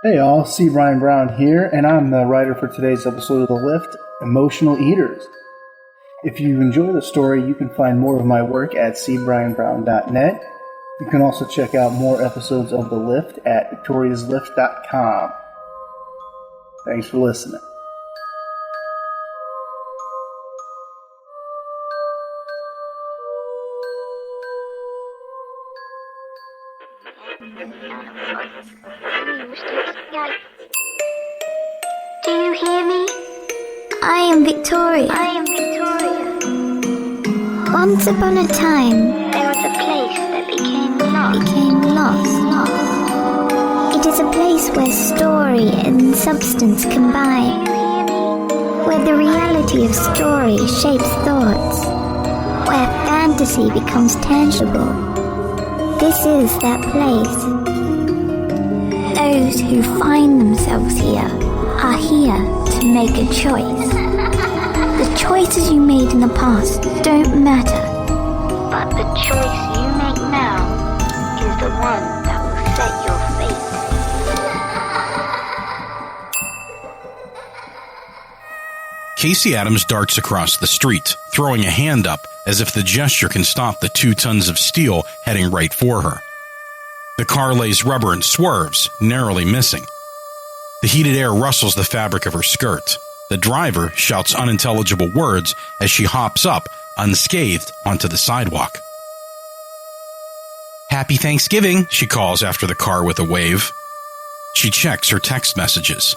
Hey all, C. Brian Brown here, and I'm the writer for today's episode of The Lift, Emotional Eaters. If you enjoy the story, you can find more of my work at cbrianbrown.net. You can also check out more episodes of The Lift at victoriaslift.com. Thanks for listening. Do you hear me? I am Victoria. Once upon a time, There was a place that became lost. It is a place where story and substance combine, where the reality of story shapes thoughts, where fantasy becomes tangible. This is that place. Those who find themselves here are here to make a choice. The choices you made in the past don't matter. But the choice you make now is the one that will set your fate. Casey Adams darts across the street, throwing a hand up as if the gesture can stop the 2 tons of steel heading right for her. The car lays rubber and swerves, narrowly missing. The heated air rustles the fabric of her skirt. The driver shouts unintelligible words as she hops up, unscathed, onto the sidewalk. "Happy Thanksgiving," she calls after the car with a wave. She checks her text messages.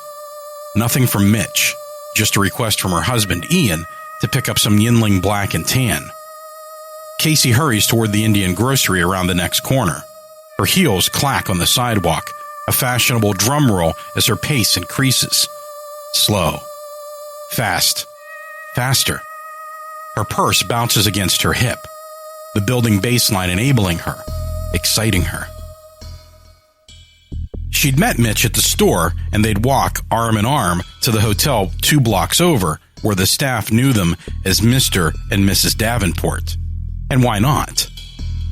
Nothing from Mitch, just a request from her husband, Ian, to pick up some Yinling Black and Tan. Casey hurries toward the Indian grocery around the next corner. Her heels clack on the sidewalk, a fashionable drum roll as her pace increases. Slow. Fast. Faster. Her purse bounces against her hip, the building baseline enabling her, exciting her. She'd met Mitch at the store, and they'd walk arm in arm to the hotel 2 blocks over, where the staff knew them as Mr. and Mrs. Davenport. And why not?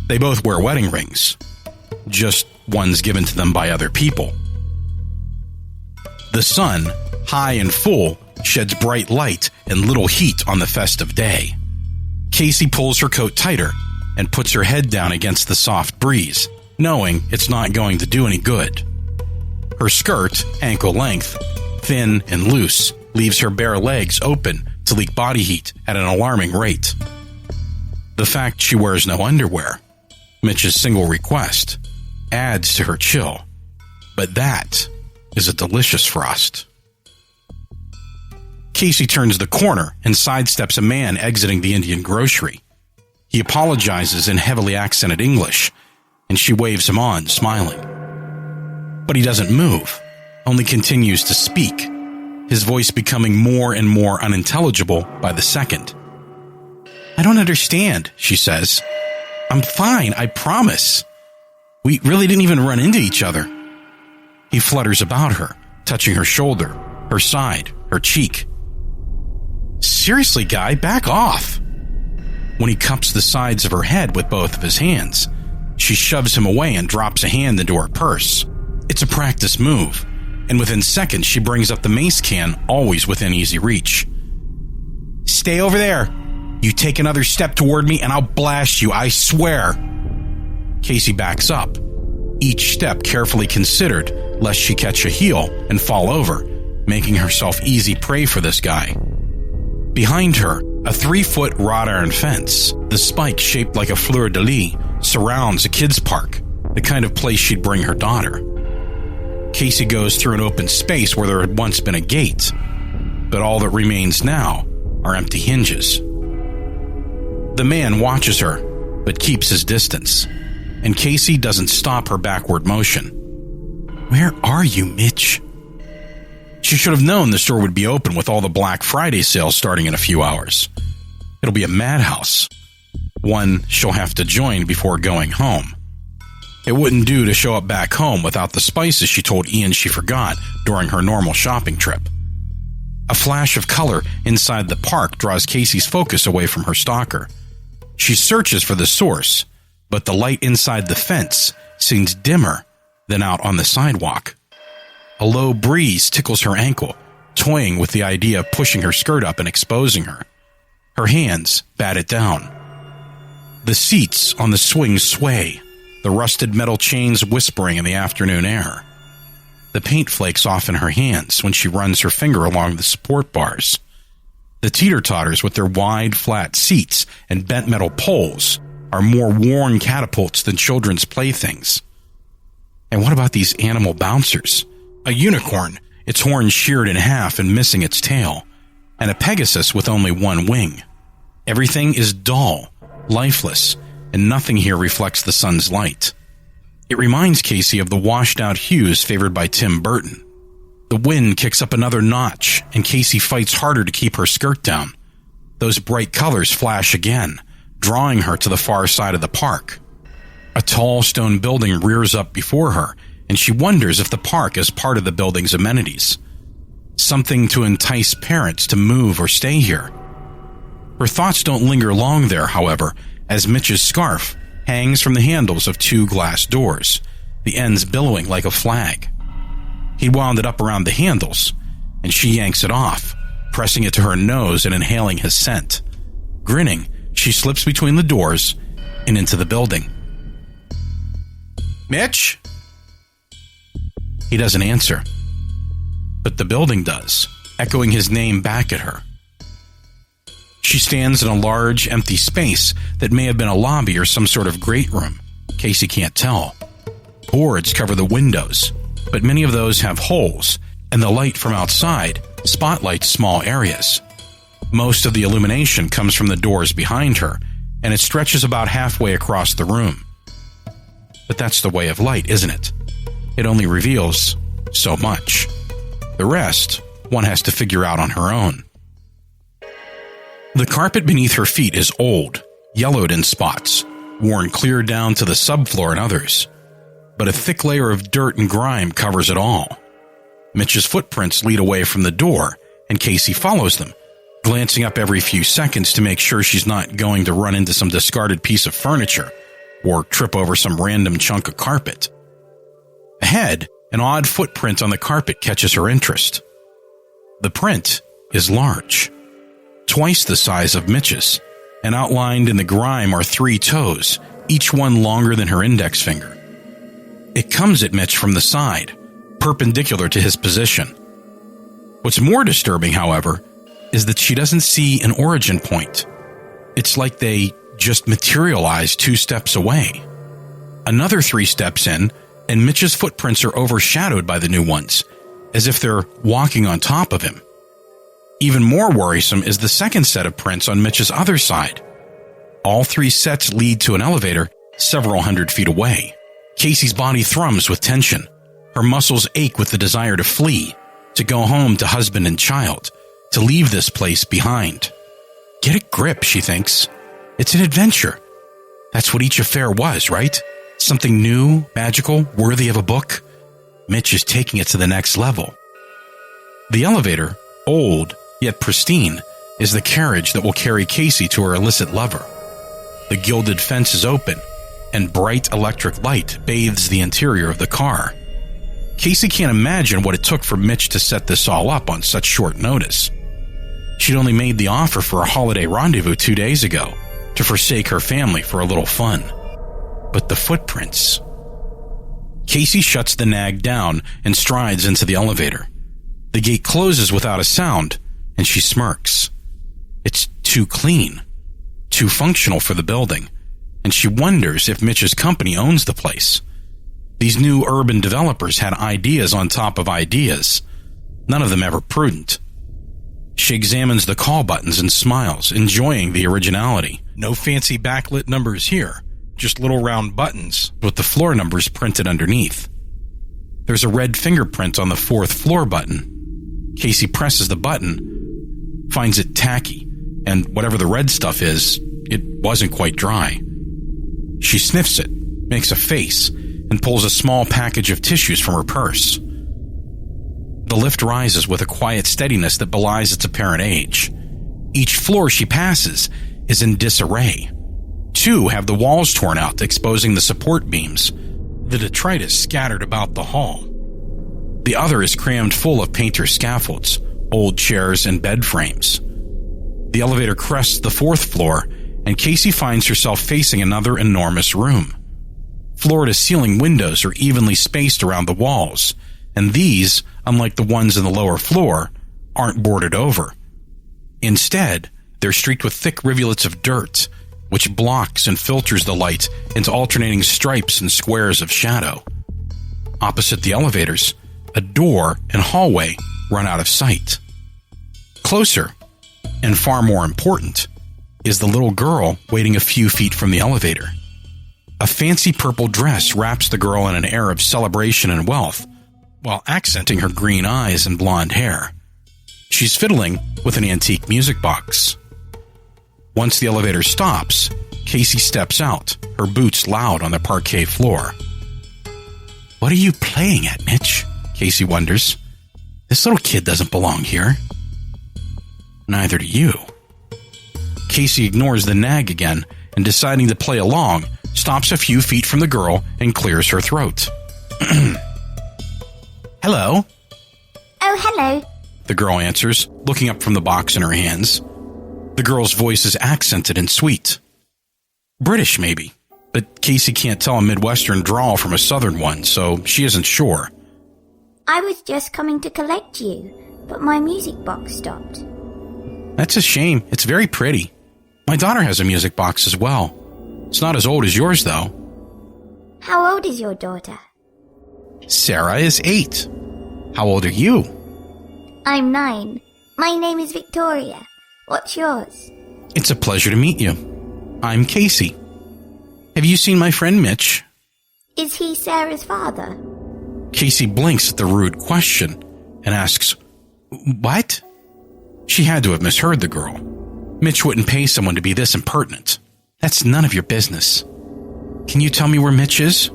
They both wear wedding rings. Just ones given to them by other people. The sun, high and full, sheds bright light and little heat on the festive day. Casey pulls her coat tighter and puts her head down against the soft breeze, knowing it's not going to do any good. Her skirt, ankle length, thin and loose, leaves her bare legs open to leak body heat at an alarming rate. The fact she wears no underwear, Mitch's single request, adds to her chill. But that is a delicious frost. Casey turns the corner and sidesteps a man exiting the Indian grocery. He apologizes in heavily accented English, and she waves him on, smiling. But he doesn't move, only continues to speak, his voice becoming more and more unintelligible by the second. "I don't understand," she says. "I'm fine, I promise. We really didn't even run into each other." He flutters about her, touching her shoulder, her side, her cheek. "Seriously, guy, back off." When he cups the sides of her head with both of his hands, she shoves him away and drops a hand into her purse. It's a practice move, and within seconds she brings up the mace can, always within easy reach. "Stay over there. You take another step toward me and I'll blast you, I swear." Casey backs up, each step carefully considered lest she catch a heel and fall over, making herself easy prey for this guy. Behind her, a 3-foot wrought iron fence, the spike shaped like a fleur-de-lis, surrounds a kids' park, the kind of place she'd bring her daughter. Casey goes through an open space where there had once been a gate, but all that remains now are empty hinges. The man watches her, but keeps his distance, and Casey doesn't stop her backward motion. "Where are you, Mitch?" She should have known the store would be open with all the Black Friday sales starting in a few hours. It'll be a madhouse, one she'll have to join before going home. It wouldn't do to show up back home without the spices she told Ian she forgot during her normal shopping trip. A flash of color inside the park draws Casey's focus away from her stalker. She searches for the source, but the light inside the fence seems dimmer than out on the sidewalk. A low breeze tickles her ankle, toying with the idea of pushing her skirt up and exposing her. Her hands bat it down. The seats on the swing sway, the rusted metal chains whispering in the afternoon air. The paint flakes off in her hands when she runs her finger along the support bars. The teeter-totters with their wide, flat seats and bent metal poles are more worn catapults than children's playthings. And what about these animal bouncers? A unicorn, its horns sheared in half and missing its tail, and a Pegasus with only one wing. Everything is dull, lifeless, and nothing here reflects the sun's light. It reminds Casey of the washed-out hues favored by Tim Burton. The wind kicks up another notch, and Casey fights harder to keep her skirt down. Those bright colors flash again, drawing her to the far side of the park. A tall stone building rears up before her, and she wonders if the park is part of the building's amenities. Something to entice parents to move or stay here. Her thoughts don't linger long there, however, as Mitch's scarf hangs from the handles of two glass doors, the ends billowing like a flag. He wound it up around the handles, and she yanks it off, pressing it to her nose and inhaling his scent. Grinning, she slips between the doors and into the building. "Mitch?" He doesn't answer, but the building does, echoing his name back at her. She stands in a large, empty space that may have been a lobby or some sort of great room. Casey can't tell. Boards cover the windows, but many of those have holes, and the light from outside spotlights small areas. Most of the illumination comes from the doors behind her, and it stretches about halfway across the room. But that's the way of light, isn't it? It only reveals so much. The rest, one has to figure out on her own. The carpet beneath her feet is old, yellowed in spots, worn clear down to the subfloor in others. But a thick layer of dirt and grime covers it all. Mitch's footprints lead away from the door, and Casey follows them, glancing up every few seconds to make sure she's not going to run into some discarded piece of furniture or trip over some random chunk of carpet. Ahead, an odd footprint on the carpet catches her interest. The print is large, twice the size of Mitch's, and outlined in the grime are 3 toes, each one longer than her index finger. It comes at Mitch from the side, perpendicular to his position. What's more disturbing, however, is that she doesn't see an origin point. It's like they just materialized 2 steps away. Another 3 steps in, and Mitch's footprints are overshadowed by the new ones, as if they're walking on top of him. Even more worrisome is the second set of prints on Mitch's other side. All 3 sets lead to an elevator several hundred feet away. Casey's body thrums with tension. Her muscles ache with the desire to flee, to go home to husband and child, to leave this place behind. Get a grip, she thinks. It's an adventure. That's what each affair was, right? Something new, magical, worthy of a book. Mitch is taking it to the next level. The elevator, old yet pristine, is the carriage that will carry Casey to her illicit lover. The gilded fence is open, and bright electric light bathes the interior of the car. Casey can't imagine what it took for Mitch to set this all up on such short notice. She'd only made the offer for a holiday rendezvous 2 days ago, to forsake her family for a little fun. But the footprints... Casey shuts the nag down and strides into the elevator. The gate closes without a sound, and she smirks. It's too clean, too functional for the building, and she wonders if Mitch's company owns the place. These new urban developers had ideas on top of ideas, none of them ever prudent. She examines the call buttons and smiles, enjoying the originality. No fancy backlit numbers here, just little round buttons with the floor numbers printed underneath. There's a red fingerprint on the 4th floor button. Casey presses the button, finds it tacky, and whatever the red stuff is, it wasn't quite dry. She sniffs it, makes a face, and pulls a small package of tissues from her purse. The lift rises with a quiet steadiness that belies its apparent age. Each floor she passes is in disarray. 2 have the walls torn out, exposing the support beams, the detritus scattered about the hall. The other is crammed full of painter's scaffolds, old chairs, and bed frames. The elevator crests the 4th floor, and Casey finds herself facing another enormous room. Floor-to-ceiling windows are evenly spaced around the walls, and these, unlike the ones in the lower floor, aren't boarded over. Instead, they're streaked with thick rivulets of dirt, which blocks and filters the light into alternating stripes and squares of shadow. Opposite the elevators, a door and hallway run out of sight. Closer, and far more important, is the little girl waiting a few feet from the elevator. A fancy purple dress wraps the girl in an air of celebration and wealth, while accenting her green eyes and blonde hair. She's fiddling with an antique music box. Once the elevator stops, Casey steps out, her boots loud on the parquet floor. "What are you playing at, Mitch?" Casey wonders. "This little kid doesn't belong here." "Neither do you." Casey ignores the nag again and, deciding to play along, stops a few feet from the girl and clears her throat. "Hello?" Oh, hello. The girl answers, looking up from the box in her hands. The girl's voice is accented and sweet. British, maybe, but Casey can't tell a Midwestern drawl from a Southern one, so she isn't sure. I was just coming to collect you, but my music box stopped. That's a shame. It's very pretty. My daughter has a music box as well. It's not as old as yours, though. How old is your daughter? Sarah is 8. How old are you? I'm 9. My name is Victoria. What's yours? It's a pleasure to meet you. I'm Casey. Have you seen my friend Mitch? Is he Sarah's father? Casey blinks at the rude question and asks, "What?" She had to have misheard the girl. Mitch wouldn't pay someone to be this impertinent. That's none of your business. Can you tell me where Mitch is?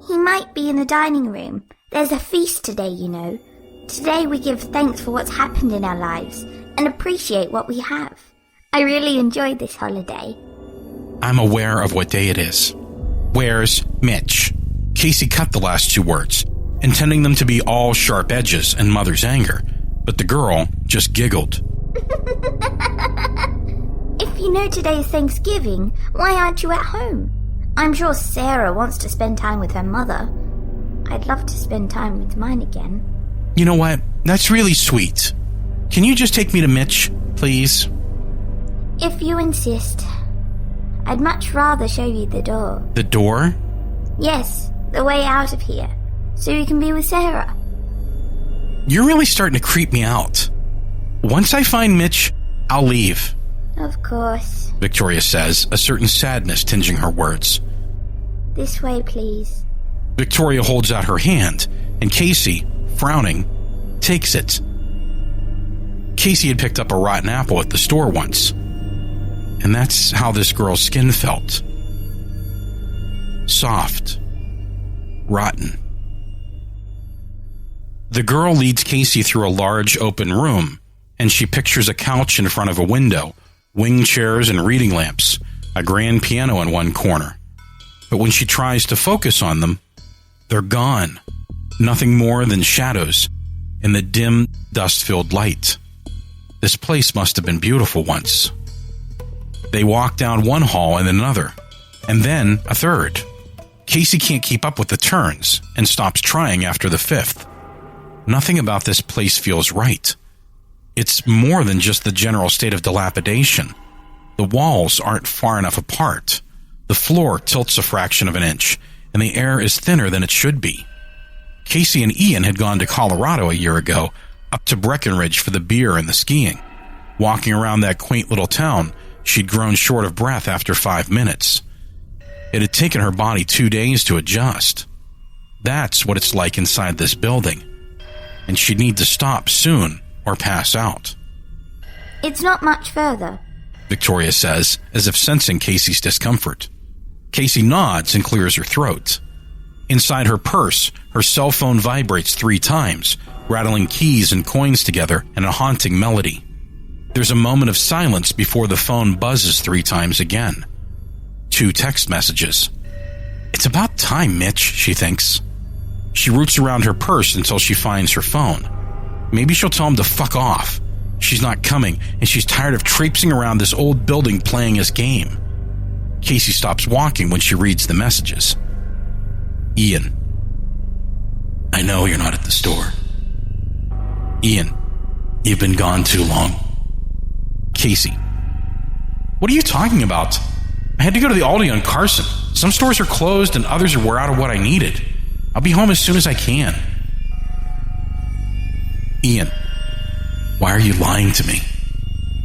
He might be in the dining room. There's a feast today, you know. Today we give thanks for what's happened in our lives and appreciate what we have. I really enjoyed this holiday. I'm aware of what day it is. Where's Mitch? Casey cut the last 2 words, intending them to be all sharp edges and mother's anger, but the girl just giggled. If you know today's Thanksgiving, why aren't you at home? I'm sure Sarah wants to spend time with her mother. I'd love to spend time with mine again. You know what? That's really sweet. Can you just take me to Mitch, please? If you insist. I'd much rather show you the door. The door? Yes, the way out of here, so you can be with Sarah. You're really starting to creep me out. Once I find Mitch, I'll leave. Of course. Victoria says, a certain sadness tinging her words. This way, please. Victoria holds out her hand, and Casey, frowning, takes it. Casey had picked up a rotten apple at the store once, and that's how this girl's skin felt. Soft. Rotten. The girl leads Casey through a large open room, and she pictures a couch in front of a window, wing chairs and reading lamps, a grand piano in one corner. But when she tries to focus on them, they're gone. Nothing more than shadows in the dim, dust-filled light. This place must have been beautiful once. They walk down one hall and another, and then a third. Casey can't keep up with the turns and stops trying after the 5th. Nothing about this place feels right. It's more than just the general state of dilapidation. The walls aren't far enough apart. The floor tilts a fraction of an inch, and the air is thinner than it should be. Casey and Ian had gone to Colorado a year ago, up to Breckenridge for the beer and the skiing. Walking around that quaint little town, she'd grown short of breath after 5 minutes. It had taken her body 2 days to adjust. That's what it's like inside this building. And she'd need to stop soon or pass out. It's not much further, Victoria says, as if sensing Casey's discomfort. Casey nods and clears her throat. Inside her purse, her cell phone vibrates 3 times, rattling keys and coins together in a haunting melody. There's a moment of silence before the phone buzzes 3 times again. 2 text messages. It's about time, Mitch, she thinks. She roots around her purse until she finds her phone. Maybe she'll tell him to fuck off. She's not coming, and she's tired of traipsing around this old building playing his game. Casey stops walking when she reads the messages. Ian, I know you're not at the store. Ian, you've been gone too long. Casey, what are you talking about? I had to go to the Aldi on Carson. Some stores are closed and others are out of what I needed. I'll be home as soon as I can. Ian, why are you lying to me?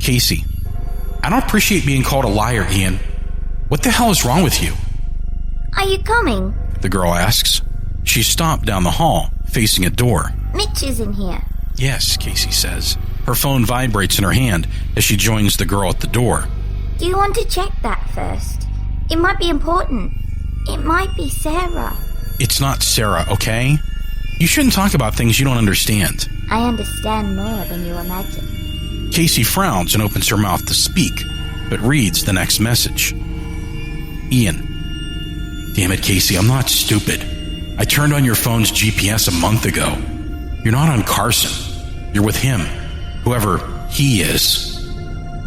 Casey, I don't appreciate being called a liar, Ian. What the hell is wrong with you? Are you coming? The girl asks. She stopped down the hall, facing a door. Mitch is in here. Yes, Casey says. Her phone vibrates in her hand as she joins the girl at the door. Do you want to check that first? It might be important. It might be Sarah. It's not Sarah, okay? You shouldn't talk about things you don't understand. I understand more than you imagine. Casey frowns and opens her mouth to speak, but reads the next message. Ian. Damn it, Casey, I'm not stupid. I turned on your phone's GPS a month ago. You're not on Carson. You're with him, whoever he is.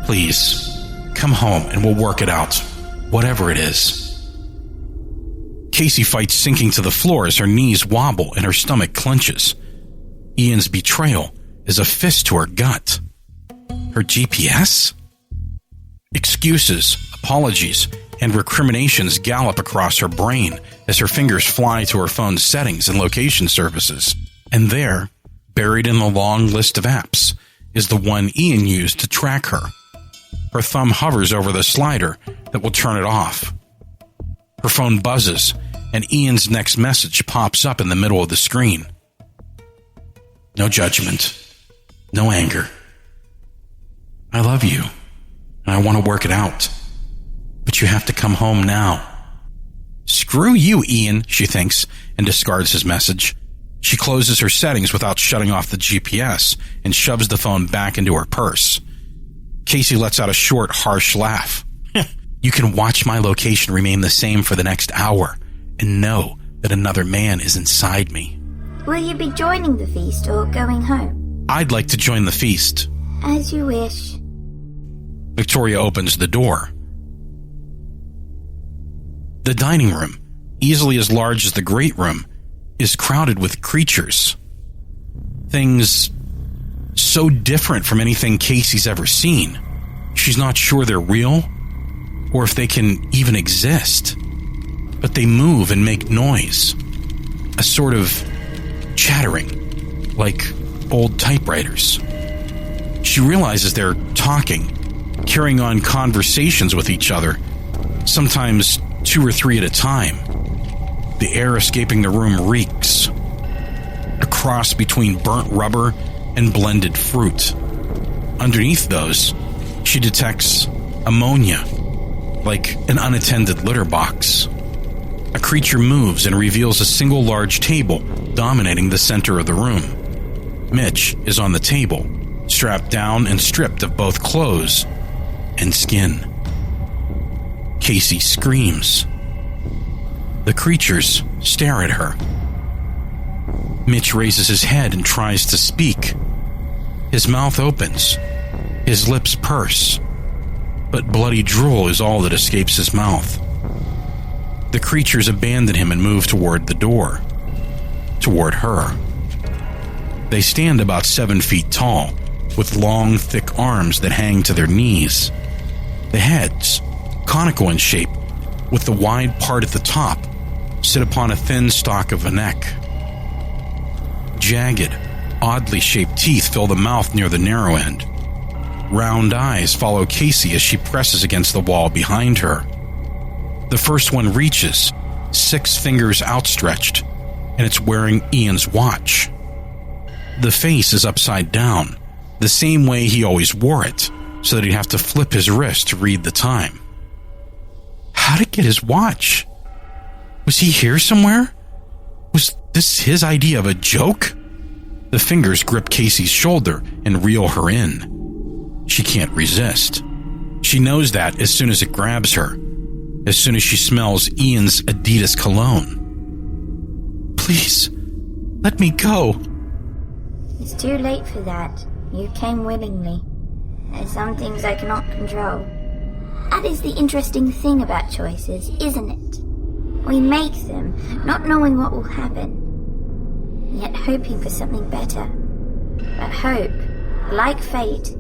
Please, come home and we'll work it out, whatever it is. Casey fights sinking to the floor as her knees wobble and her stomach clenches. Ian's betrayal is a fist to her gut. Her GPS? Excuses, apologies, and recriminations gallop across her brain as her fingers fly to her phone's settings and location services. And there, buried in the long list of apps, is the one Ian used to track her. Her thumb hovers over the slider that will turn it off. Her phone buzzes, and Ian's next message pops up in the middle of the screen. No judgment. No anger. I love you, and I want to work it out. But you have to come home now. Screw you, Ian, she thinks, and discards his message. She closes her settings without shutting off the GPS and shoves the phone back into her purse. Casey lets out a short, harsh laugh. You can watch my location remain the same for the next hour and know that another man is inside me. Will you be joining the feast or going home? I'd like to join the feast. As you wish. Victoria opens the door. The dining room, easily as large as the great room, is crowded with creatures. Things so different from anything Casey's ever seen. She's not sure they're real or if they can even exist. But they move and make noise. A sort of chattering, like old typewriters. She realizes they're talking, carrying on conversations with each other, sometimes 2 or 3 at a time. The air escaping the room reeks. A cross between burnt rubber and blended fruit. Underneath those, she detects ammonia, like an unattended litter box. A creature moves and reveals a single large table dominating the center of the room. Mitch is on the table, strapped down and stripped of both clothes and skin. Casey screams. The creatures stare at her. Mitch raises his head and tries to speak. His mouth opens. His lips purse. But bloody drool is all that escapes his mouth. The creatures abandon him and move toward the door. Toward her. They stand about 7 feet tall, with long, thick arms that hang to their knees. The heads, conical in shape, with the wide part at the top, sit upon a thin stalk of a neck. Jagged, oddly shaped teeth fill the mouth near the narrow end. Round eyes follow Casey as she presses against the wall behind her. The first one reaches, 6 fingers outstretched, and it's wearing Ian's watch. The face is upside down, the same way he always wore it, so that he'd have to flip his wrist to read the time. How'd it get his watch? Was he here somewhere? Was this his idea of a joke? The fingers grip Casey's shoulder and reel her in. She can't resist. She knows that as soon as it grabs her, as soon as she smells Ian's Adidas cologne. Please, Let me go. It's too late for that. You came willingly. There's some things I cannot control. That is the interesting thing about choices, isn't it? We make them, not knowing what will happen, yet hoping for something better. But hope, like fate,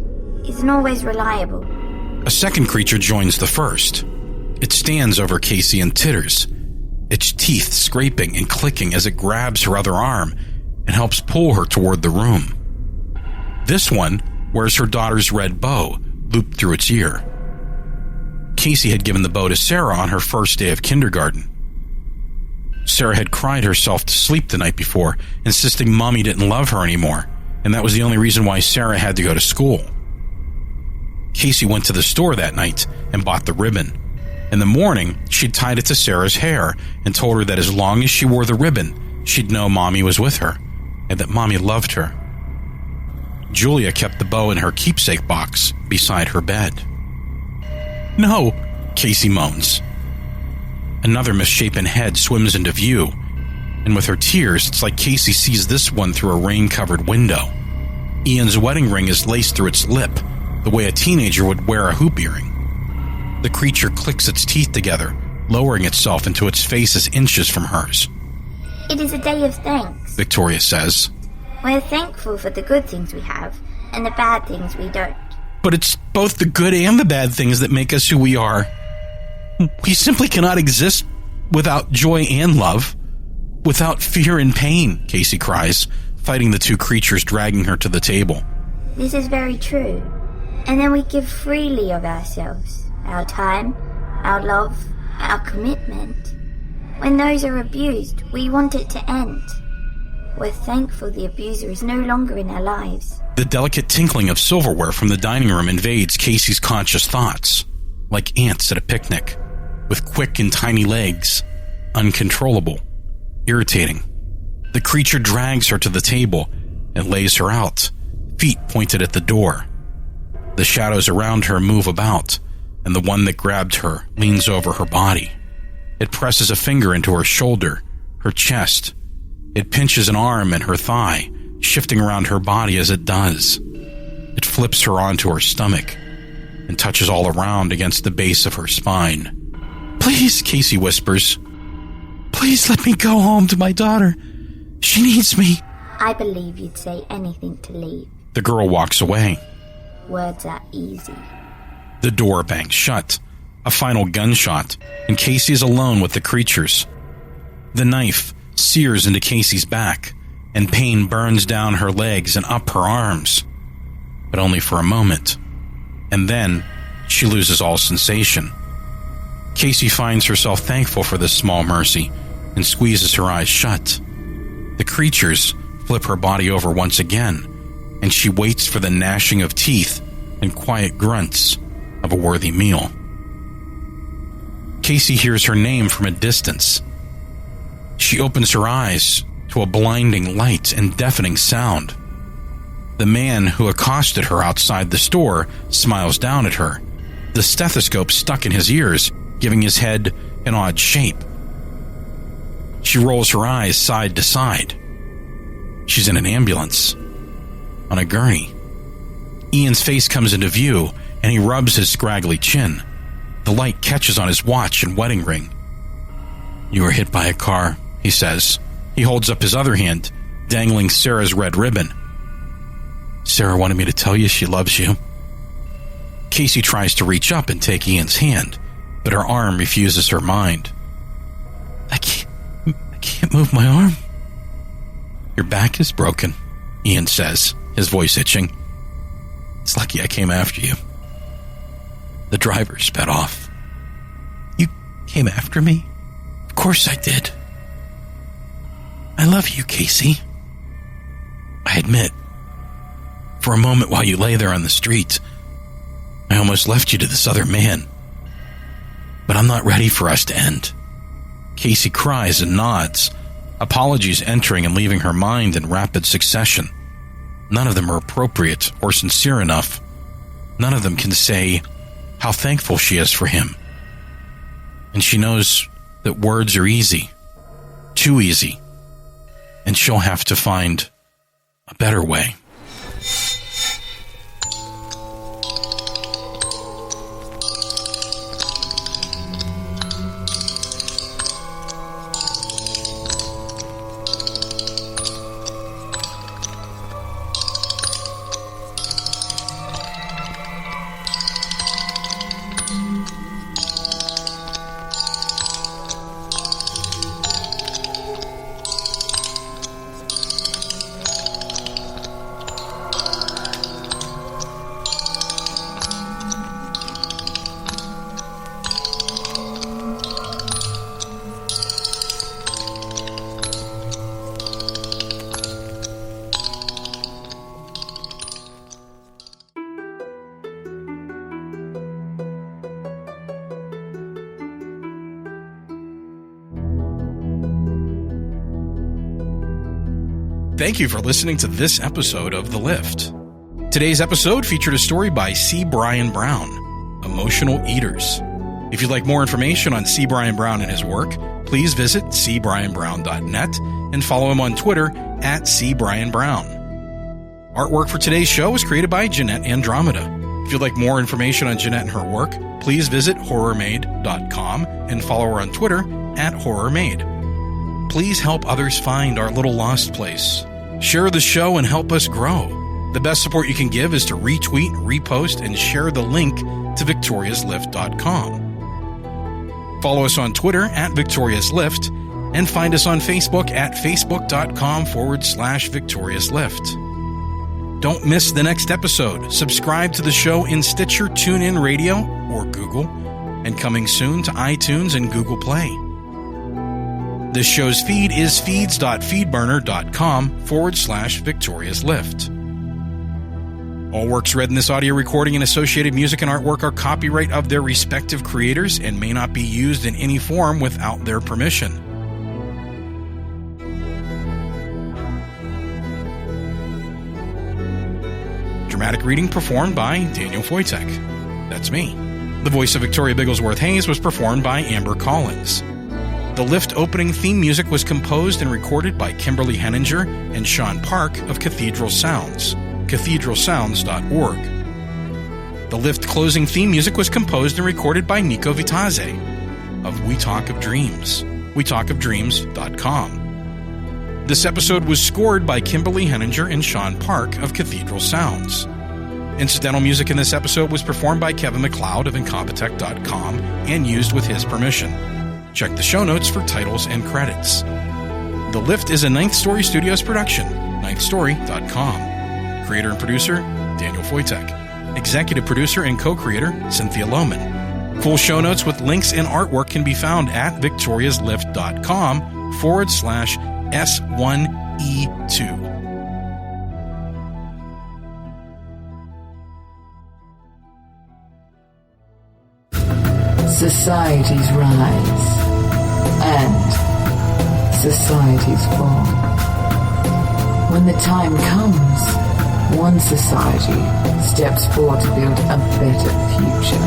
isn't always reliable. A second creature joins the first. It stands over Casey and titters, its teeth scraping and clicking as it grabs her other arm and helps pull her toward the room. This one wears her daughter's red bow looped through its ear. Casey had given the bow to Sarah on her first day of kindergarten. Sarah had cried herself to sleep the night before, insisting Mommy didn't love her anymore, and that was the only reason why Sarah had to go to school. Casey went to the store that night and bought the ribbon. In the morning, she'd tied it to Sarah's hair and told her that as long as she wore the ribbon, she'd know Mommy was with her, and that Mommy loved her. Julia kept the bow in her keepsake box beside her bed. "No," Casey moans. Another misshapen head swims into view, and with her tears, it's like Casey sees this one through a rain-covered window. Ian's wedding ring is laced through its lip, the way a teenager would wear a hoop earring. The creature clicks its teeth together, lowering itself until its face is inches from hers. It is a day of thanks. Victoria says. We're thankful for the good things we have, and the bad things we don't. But it's both the good and the bad things that make us who we are. We simply cannot exist without joy and love, without fear and pain, Casey cries, fighting the two creatures dragging her to the table. This is very true. And then we give freely of ourselves, our time, our love, our commitment. When those are abused, we want it to end. We're thankful the abuser is no longer in our lives. The delicate tinkling of silverware from the dining room invades Casey's conscious thoughts, like ants at a picnic, with quick and tiny legs, uncontrollable, irritating. The creature drags her to the table and lays her out, feet pointed at the door. The shadows around her move about, and the one that grabbed her leans over her body. It presses a finger into her shoulder, her chest. It pinches an arm and her thigh, shifting around her body as it does. It flips her onto her stomach and touches all around against the base of her spine. "Please," Casey whispers. "Please let me go home to my daughter. She needs me." I believe you'd say anything to leave. The girl walks away. Words are easy. The door bangs shut. A final gunshot, and Casey is alone with the creatures. The knife sears into Casey's back, and pain burns down her legs and up her arms. But only for a moment. And then, she loses all sensation. Casey finds herself thankful for this small mercy, and squeezes her eyes shut. The creatures flip her body over once again, and she waits for the gnashing of teeth and quiet grunts of a worthy meal. Casey hears her name from a distance. She opens her eyes to a blinding light and deafening sound. The man who accosted her outside the store smiles down at her, the stethoscope stuck in his ears, giving his head an odd shape. She rolls her eyes side to side. She's in an ambulance, on a gurney. Ian's face comes into view, and he rubs his scraggly chin. The light catches on his watch and wedding ring. "You were hit by a car," he says. He holds up his other hand, dangling Sarah's red ribbon. "Sarah wanted me to tell you she loves you." Casey tries to reach up and take Ian's hand, but her arm refuses her mind. I can't move my arm." "Your back is broken," Ian says, his voice itching. "It's lucky I came after you." The driver sped off. "You came after me?" "Of course I did." "I love you, Casey." "I admit, for a moment while you lay there on the street, I almost left you to this other man. But I'm not ready for us to end." Casey cries and nods, apologies entering and leaving her mind in rapid succession. None of them are appropriate or sincere enough. None of them can say how thankful she is for him. And she knows that words are easy, too easy, and she'll have to find a better way. Thank you for listening to this episode of The Lift. Today's episode featured a story by C. Brian Brown, Emotional Eaters. If you'd like more information on C. Brian Brown and his work, please visit cbrianbrown.net and follow him on Twitter at cbrianbrown. Artwork for today's show was created by Jeanette Andromeda. If you'd like more information on Jeanette and her work, please visit horrormade.com and follow her on Twitter at horrormade. Please help others find our little lost place. Share the show and help us grow. The best support you can give is to retweet, repost, and share the link to victoriaslift.com. Follow us on Twitter at victoriaslift and find us on Facebook at facebook.com/victoriaslift. Don't miss the next episode. Subscribe to the show in Stitcher, TuneIn Radio, or Google, and coming soon to iTunes and Google Play. This show's feed is feeds.feedburner.com/victoriaslift. All works read in this audio recording and associated music and artwork are copyright of their respective creators and may not be used in any form without their permission. Dramatic reading performed by Daniel Foytek. That's me. The voice of Victoria Bigglesworth Hayes was performed by Amber Collins. The Lift opening theme music was composed and recorded by Kimberly Henninger and Sean Park of Cathedral Sounds, cathedralsounds.org. The Lift closing theme music was composed and recorded by Nico Vitazze of We Talk of Dreams, wetalkofdreams.com. This episode was scored by Kimberly Henninger and Sean Park of Cathedral Sounds. Incidental music in this episode was performed by Kevin MacLeod of Incompetech.com and used with his permission. Check the show notes for titles and credits. The Lift is a Ninth Story Studios production, ninthstory.com. Creator and producer, Daniel Foytek. Executive producer and co-creator, Cynthia Lohman. Full show notes with links and artwork can be found at victoriaslift.com/S1E2. Societies rise and societies fall. When the time comes, one society steps forward to build a better future.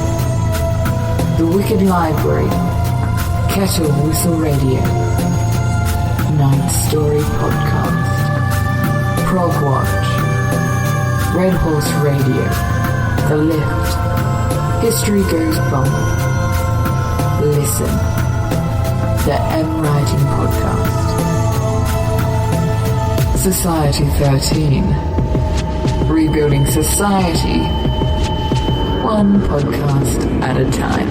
The Wicked Library, Kettle Whistle Radio, Ninth Story Podcast, Prog Watch, Red Horse Radio, The Lift, History Goes Bumble. Listen, the M Writing Podcast. Society 13. Rebuilding society, one podcast at a time.